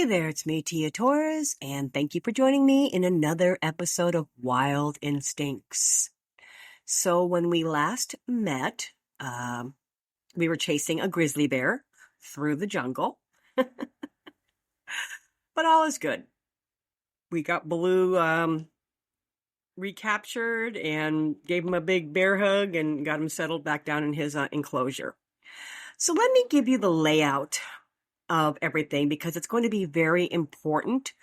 there, it's me, Tia Torres, and thank you for joining me in another episode of Wild Instincts. So when we last met, we were chasing a grizzly bear through the jungle, but all is good. We got Baloo recaptured and gave him a big bear hug and got him settled back down in his enclosure. So let me give you the layout of everything because it's going to be very important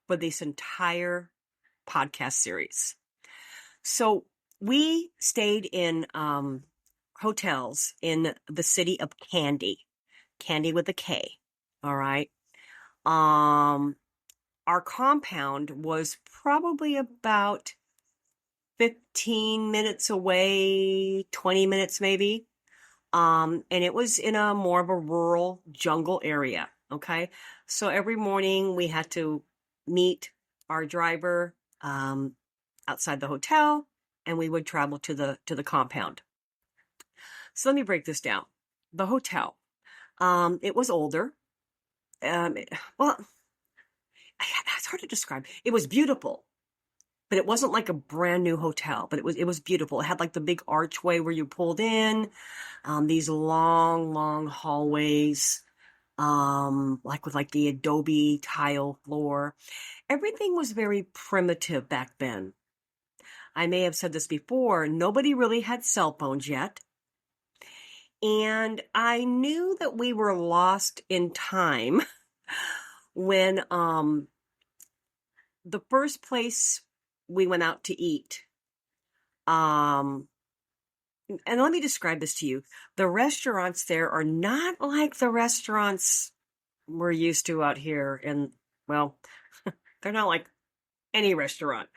for this entire podcast series. So we stayed in hotels in the city of Kandy with a K. All right. Our compound was probably about 15 minutes away, 20 minutes maybe. And it was in a more of a rural jungle area. Okay. So every morning we had to meet our driver, outside the hotel, and we would travel to the compound. So let me break this down. The hotel, it was older. Well, it's hard to describe. It was beautiful, but it wasn't like a brand new hotel, but it was beautiful. It had like the big archway where you pulled in, these long hallways, like with like the adobe tile floor. Everything was very primitive back then. I may have said this before, nobody really had cell phones yet. And I knew that we were lost in time when the first place we went out to eat, and let me describe this to you. The restaurants there are not like the restaurants we're used to out here. And well, they're not like any restaurant.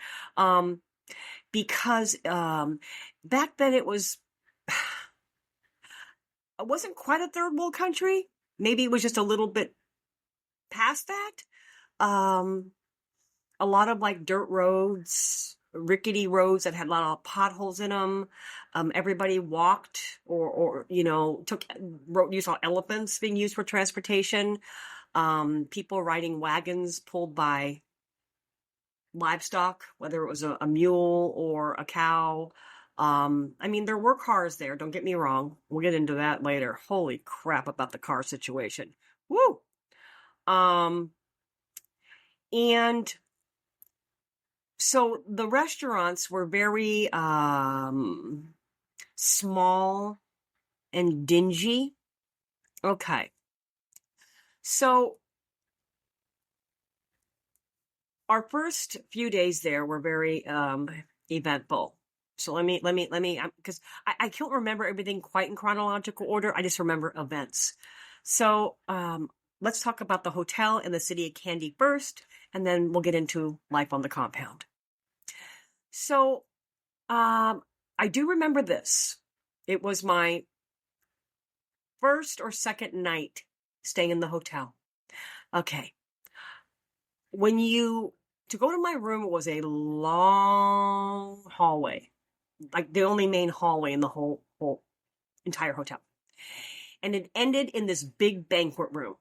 Because back then it wasn't quite a third world country. Maybe it was just a little bit past that. A lot of like dirt roads, rickety roads that had a lot of potholes in them. Everybody walked or you saw elephants being used for transportation. People riding wagons pulled by livestock, whether it was a mule or a cow. There were cars there. Don't get me wrong. We'll get into that later. Holy crap about the car situation. Woo! And so the restaurants were very small and dingy. Okay. So our first few days there were very eventful. So let me, because I can't remember everything quite in chronological order. I just remember events. So let's talk about the hotel in the city of Kandy first, and then we'll get into life on the compound. So I do remember this. It was my first or second night staying in the hotel. Okay. To go to my room, it was a long hallway, like the only main hallway in the whole entire hotel. And it ended in this big banquet room.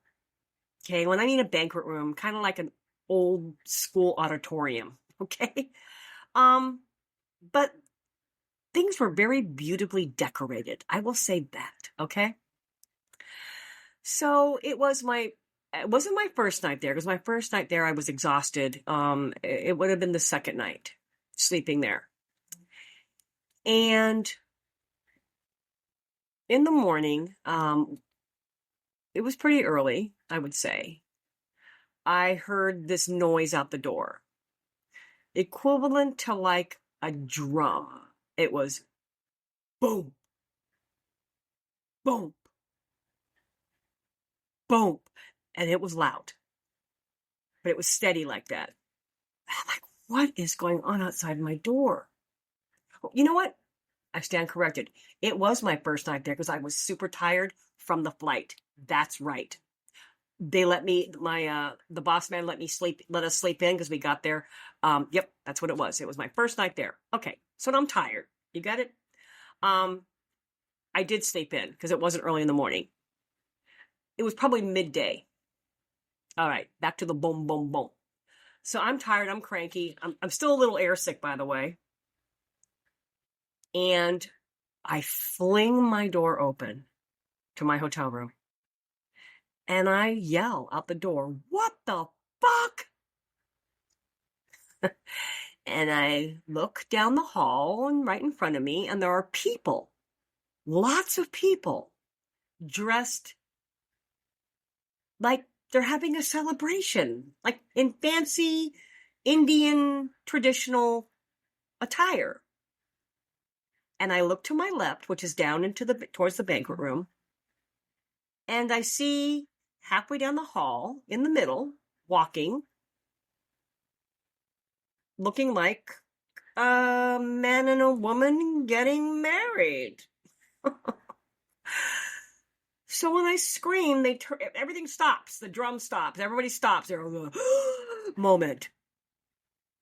Okay. When I mean a banquet room, kind of like an old school auditorium. Okay. But things were very beautifully decorated. I will say that. Okay. So it wasn't my first night there, because my first night there I was exhausted. It would have been the second night sleeping there. And in the morning, it was pretty early, I would say. I heard this noise out the door, equivalent to like a drum. It was boom, boom, boom. And it was loud, but it was steady like that. I'm like, what is going on outside my door? You know what? I stand corrected. It was my first night there because I was super tired from the flight. That's right. They let me, the boss man let us sleep in because we got there. Yep, that's what it was. It was my first night there. Okay, so I'm tired. You got it? I did sleep in because it wasn't early in the morning. It was probably midday. All right, back to the boom, boom, boom. So I'm tired. I'm cranky. I'm still a little airsick, by the way. And I fling my door open to my hotel room. And I yell out the door, "What the fuck?" And I look down the hall and right in front of me, and there are people, lots of people, dressed like they're having a celebration, like in fancy Indian traditional attire. And I look to my left, which is down towards the banquet room, and I see halfway down the hall, in the middle, walking, looking like a man and a woman getting married. So when I scream, everything stops. The drum stops. Everybody stops. They're all moment.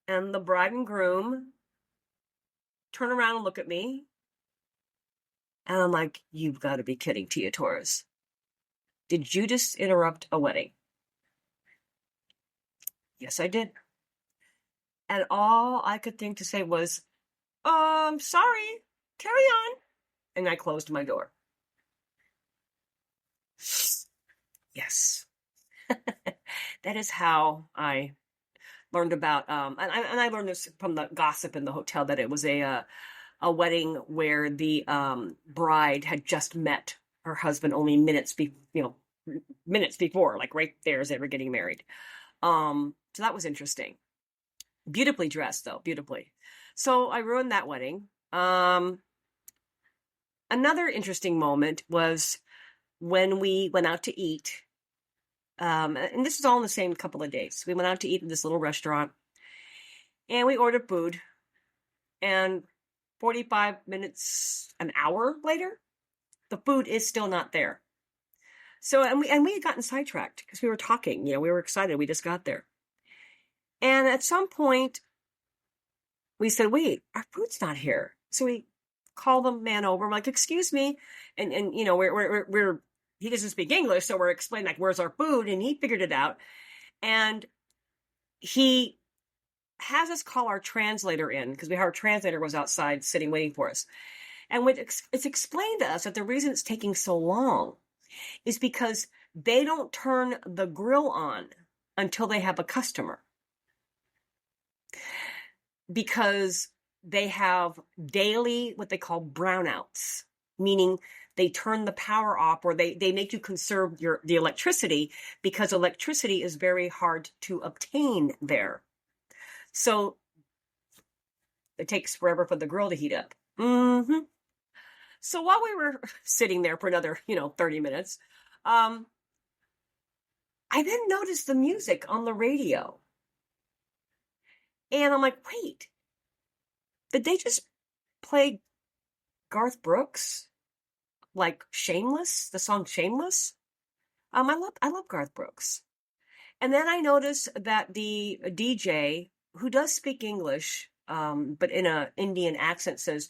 And the bride and groom turn around and look at me. And I'm like, you've got to be kidding, Tia Torres. Did you just interrupt a wedding? Yes, I did. And all I could think to say was, sorry, carry on. And I closed my door. Yes. That is how I learned about, and I learned this from the gossip in the hotel, that it was a wedding where the bride had just met her husband only minutes before, like right there as they were getting married. So that was interesting. Beautifully dressed, though, beautifully. So I ruined that wedding. Another interesting moment was when we went out to eat. And this is all in the same couple of days. We went out to eat at this little restaurant, and we ordered food. And 45 minutes, an hour later, the food is still not there. So, and we had gotten sidetracked because we were talking. We were excited. We just got there. And at some point, we said, "Wait, our food's not here." So we called the man over. I'm like, "Excuse me," and we're he doesn't speak English, so we're explaining, like, where's our food, and he figured it out, and he has us call our translator in, because our translator was outside sitting waiting for us. And it's explained to us that the reason it's taking so long is because they don't turn the grill on until they have a customer, because they have daily what they call brownouts, meaning they turn the power off, or they make you conserve the electricity, because electricity is very hard to obtain there. So it takes forever for the grill to heat up. Mm-hmm. So while we were sitting there for another, 30 minutes, I then noticed the music on the radio. And I'm like, wait, did they just play Garth Brooks? Like Shameless, the song Shameless? I love Garth Brooks. And then I noticed that the DJ, who does speak English, but in an Indian accent, says,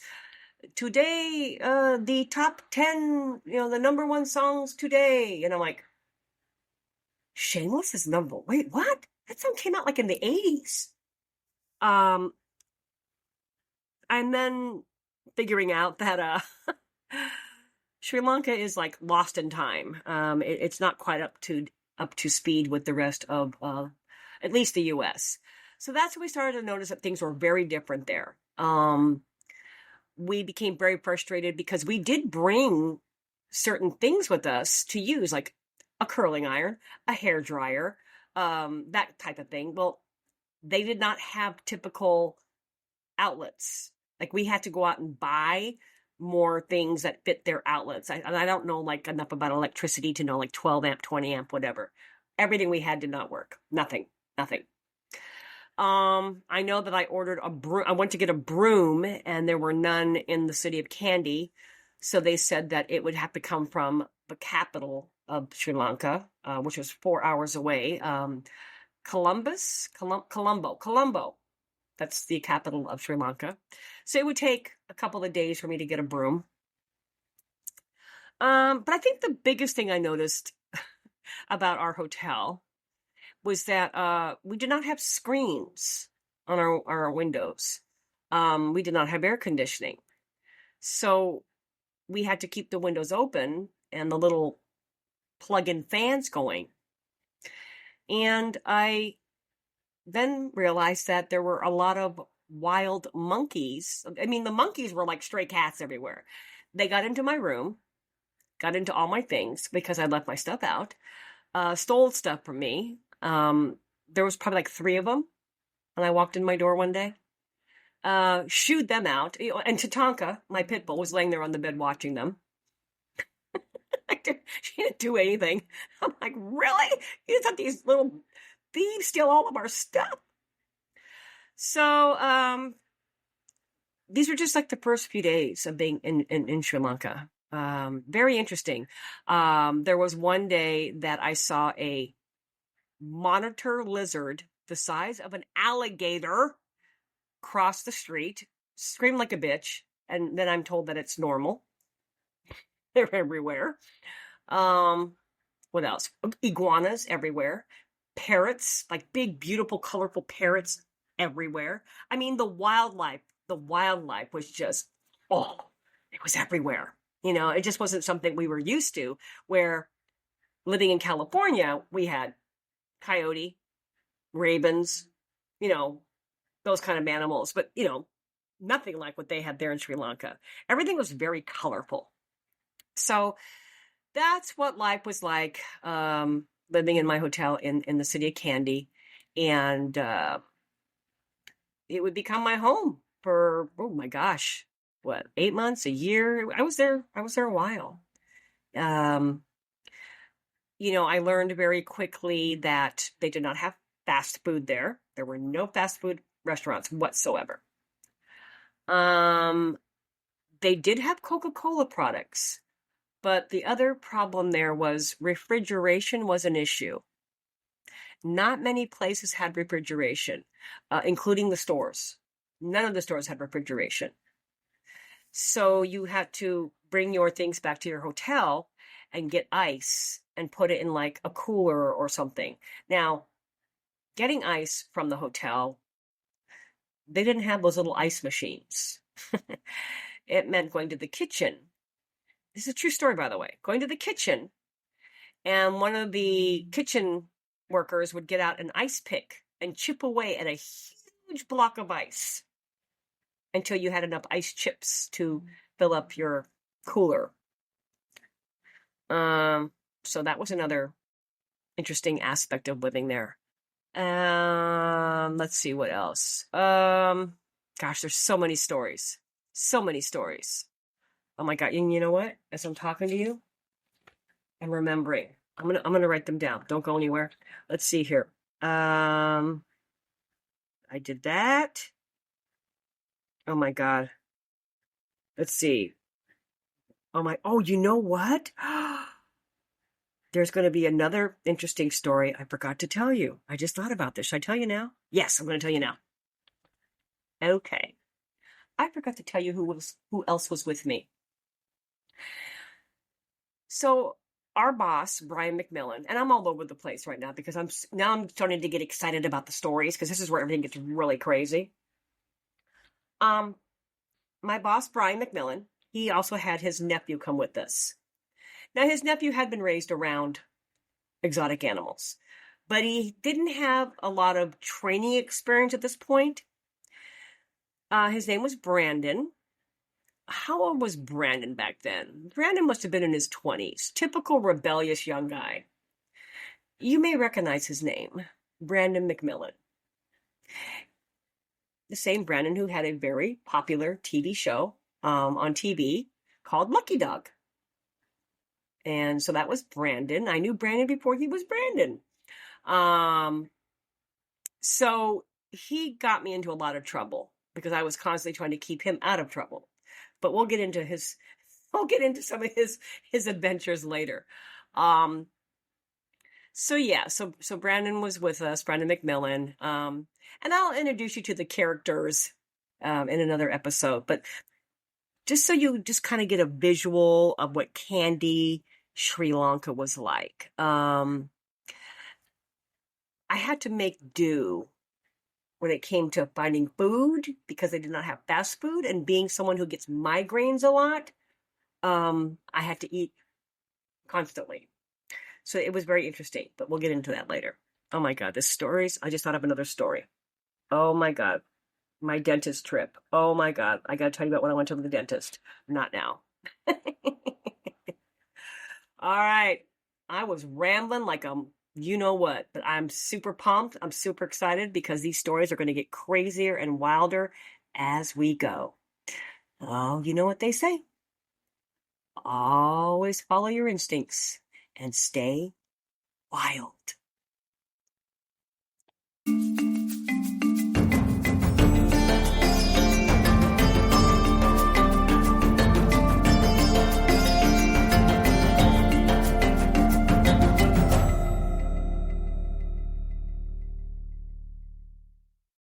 "Today, the top 10, the number one songs today." And I'm like, Shameless is wait, what? That song came out like in the 80s. And then figuring out that Sri Lanka is like lost in time. It's not quite up to speed with the rest of at least the U.S. So that's when we started to notice that things were very different there. We became very frustrated because we did bring certain things with us to use, like a curling iron, a hair dryer, that type of thing. Well, they did not have typical outlets. Like, we had to go out and buy more things that fit their outlets. I don't know like enough about electricity to know like 12 amp, 20 amp, whatever. Everything we had did not work. Nothing. I know that I ordered a broom. I went to get a broom, and there were none in the city of Kandy. So they said that it would have to come from the capital of Sri Lanka, which was 4 hours away. Colombo. That's the capital of Sri Lanka. So it would take a couple of days for me to get a broom. But I think the biggest thing I noticed about our hotel was that we did not have screens on our windows. We did not have air conditioning. So we had to keep the windows open and the little plug-in fans going. And I then realized that there were a lot of wild monkeys. I mean, the monkeys were like stray cats everywhere. They got into my room, got into all my things because I left my stuff out, stole stuff from me. There was probably like 3 of them when I walked in my door one day. Shooed them out. And Tatanka, my pit bull, was laying there on the bed watching them. She didn't do anything. I'm like, really? You just let these little thieves steal all of our stuff? So, these were just like the first few days of being in Sri Lanka. Very interesting. There was one day that I saw a monitor lizard the size of an alligator cross the street, scream like a bitch, and then I'm told that it's normal. They're everywhere. What else? Iguanas everywhere. Parrots, like big, beautiful, colorful parrots everywhere. I mean, the wildlife was just, oh, it was everywhere. It just wasn't something we were used to, where living in California, we had coyote, ravens, those kind of animals, but, nothing like what they had there in Sri Lanka. Everything was very colorful. So that's what life was like, living in my hotel in the city of Kandy. And it would become my home for, oh my gosh, what, 8 months, a year? I was there a while. I learned very quickly that they did not have fast food there. There were no fast food restaurants whatsoever. They did have Coca-Cola products, but the other problem there was refrigeration was an issue. Not many places had refrigeration, including the stores. None of the stores had refrigeration. So you had to bring your things back to your hotel and get ice and put it in like a cooler or something. Now, getting ice from the hotel, they didn't have those little ice machines. It meant going to the kitchen. This is a true story, by the way. Going to the kitchen, and one of the kitchen workers would get out an ice pick and chip away at a huge block of ice until you had enough ice chips to fill up your cooler. So that was another interesting aspect of living there. Let's see what else. Gosh, there's so many stories. So many stories. Oh my God. And you know what? As I'm talking to you, I'm remembering. I'm gonna write them down. Don't go anywhere. Let's see here. I did that. Oh my God. Let's see. Oh, you know what? There's going to be another interesting story I forgot to tell you. I just thought about this. Should I tell you now? Yes, I'm going to tell you now. Okay. I forgot to tell you who else was with me. So our boss, Brian McMillan, and I'm all over the place right now because I'm starting to get excited about the stories because this is where everything gets really crazy. My boss, Brian McMillan, he also had his nephew come with us. Now, his nephew had been raised around exotic animals, but he didn't have a lot of training experience at this point. His name was Brandon. How old was Brandon back then? Brandon must have been in his 20s. Typical rebellious young guy. You may recognize his name, Brandon McMillan. The same Brandon who had a very popular TV show on TV called Lucky Dog. And so that was Brandon. I knew Brandon before he was Brandon. So he got me into a lot of trouble because I was constantly trying to keep him out of trouble. But we'll get into some of his adventures later. So Brandon was with us, Brandon McMillan. And I'll introduce you to the characters in another episode. But just so you just kind of get a visual of what Kandy, Sri Lanka was like. I I had to make do when it came to finding food because they did not have fast food. And being someone who gets migraines a lot, I had to eat constantly. So it was very interesting, but we'll get into that later. Oh my God, the stories. I just thought of another story. Oh my God, my dentist trip. Oh my God, I got to tell you about when I went to the dentist. Not now. All right. I was rambling like a you know what, but I'm super pumped. I'm super excited because these stories are going to get crazier and wilder as we go. Oh, you know what they say? Always follow your instincts and stay wild.